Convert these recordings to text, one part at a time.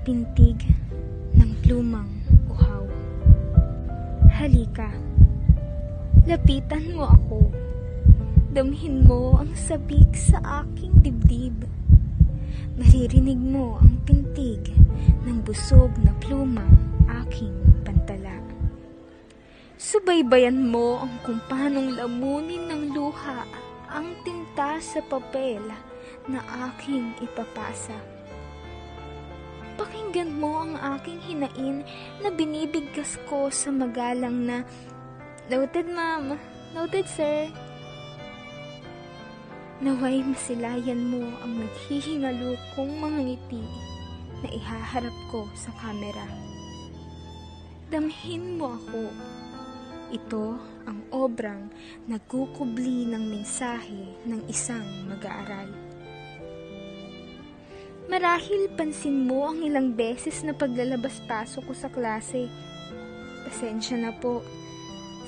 pintig ng plumang uhaw. Halika, lapitan mo ako. Damhin mo ang sabik sa aking dibdib. Maririnig mo ang pintig ng busog na plumang aking pantala. Subaybayan mo ang kung paanong lamunin ng luha ang tinta sa papel na aking ipapasa. Pakinggan mo ang aking hinain na binibigkas ko sa magalang na, "Noted, ma'am. Noted, sir." Naway masilayan mo ang naghihingalo kong mga ngiti na ihaharap ko sa kamera. Damhin mo ako. Ito ang obrang nagkukubli ng mensahe ng isang mag-aaral. Marahil pansin mo ang ilang beses na paglalabas-pasok ko sa klase. Pasensya na po,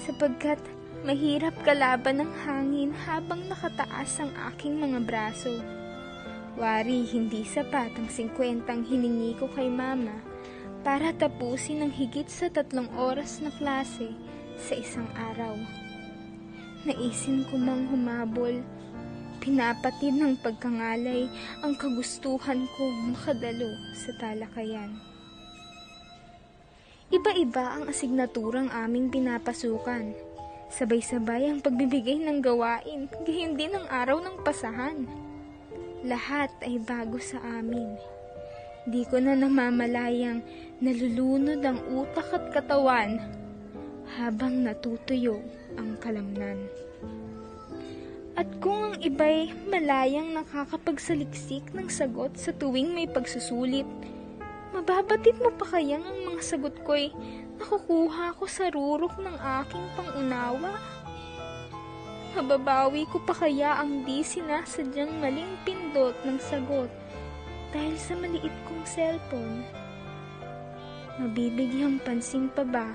sapagkat mahirap kalaban ng hangin habang nakataas ang aking mga braso. Wari hindi sapat ang 50 hiningi ko kay mama para tapusin ang higit sa 3 oras na klase sa isang araw. Naisin ko mang humabol, pinapatid ng pagkangalay ang kagustuhan kong makadalo sa talakayan. Iba-iba ang asignaturang aming pinapasukan. Sabay-sabay ang pagbibigay ng gawain, gayon din ang araw ng pasahan. Lahat ay bago sa amin. Di ko na namamalayang nalulunod ang utak at katawan habang natutuyo ang kalamnan. At kung ang iba'y malayang nakakapagsaliksik ng sagot sa tuwing may pagsusulit, mababatid mo pa kayang ang mga sagot ko'y nakukuha ko sa rurok ng aking pangunawa? Mababawi ko pa kaya ang di sinasadyang maling pindot ng sagot dahil sa maliit kong cellphone? Mabibigyang pansin pa ba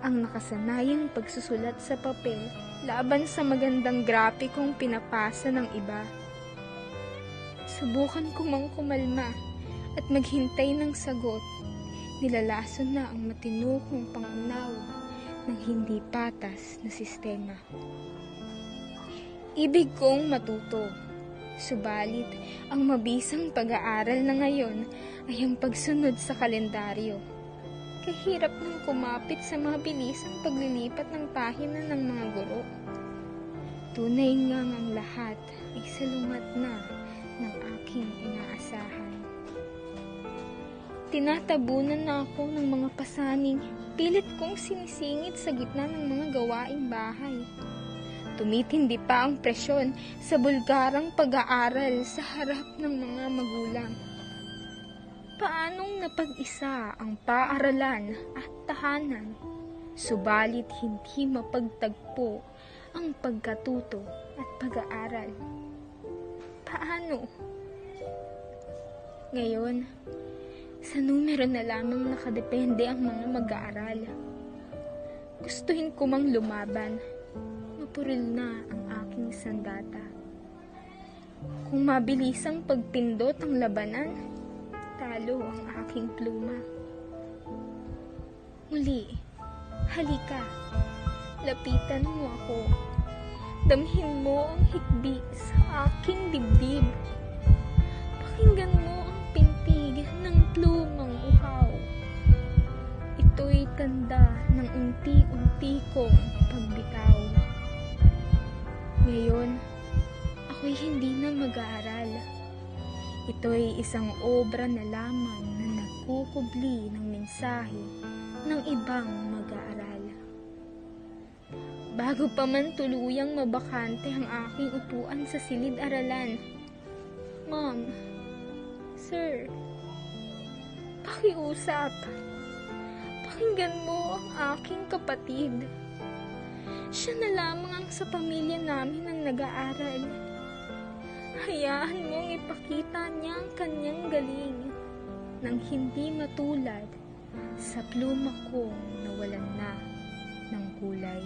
ang nakasanayang pagsusulat sa papel laban sa magandang grapikong pinapasa ng iba? Subukan ko mang kumalma at maghintay ng sagot. Nilalason na ang matino kong pangunawa ng hindi patas na sistema. Ibig kong matuto, subalit ang mabisang pag-aaral na ngayon ay ang pagsunod sa kalendaryo. Kahirap nang kumapit sa mabilisang paglilipat ng pahina ng mga guro. Tunay ngang ang lahat ay salungat na ng aking inaasahan. Tinatabunan na ako ng mga pasaning, pilit kong sinisingit sa gitna ng mga gawaing bahay. Tumitindi pa ang presyon sa bulgarang pag-aaral sa harap ng mga magulang. Paanong napag-isa ang paaralan at tahanan, subalit hindi mapagtagpo ang pagkatuto at pag-aaral? Paano? Ngayon, sa numero na lamang nakadepende ang mga mag-aaral. Gustuhin ko mang lumaban, mapuril na ang aking sandata. Kung mabilisang pagpindot ang labanan, talo ang aking pluma. Muli, halika, lapitan mo ako. Damhin mo ang hikbi sa aking dibdib. Pakinggan mo ang pintig ng plumang uhaw. Ito'y tanda ng unti-unti kong pagbitaw. Ngayon, ako'y hindi na mag-aaral. Ito'y isang obra na lamang na nagkukubli ng mensahe ng ibang mag-aaral. Bago pa man tuluyang mabakante ang aking upuan sa silid-aralan, "Ma'am, sir, pakiusap. Pakinggan mo ang aking kapatid. Siya na lamang ang sa pamilya namin ang nag-aaral. Hayaan mong ipakita niya ang kanyang galing nang hindi matulad sa pluma kong nawalan na ng kulay."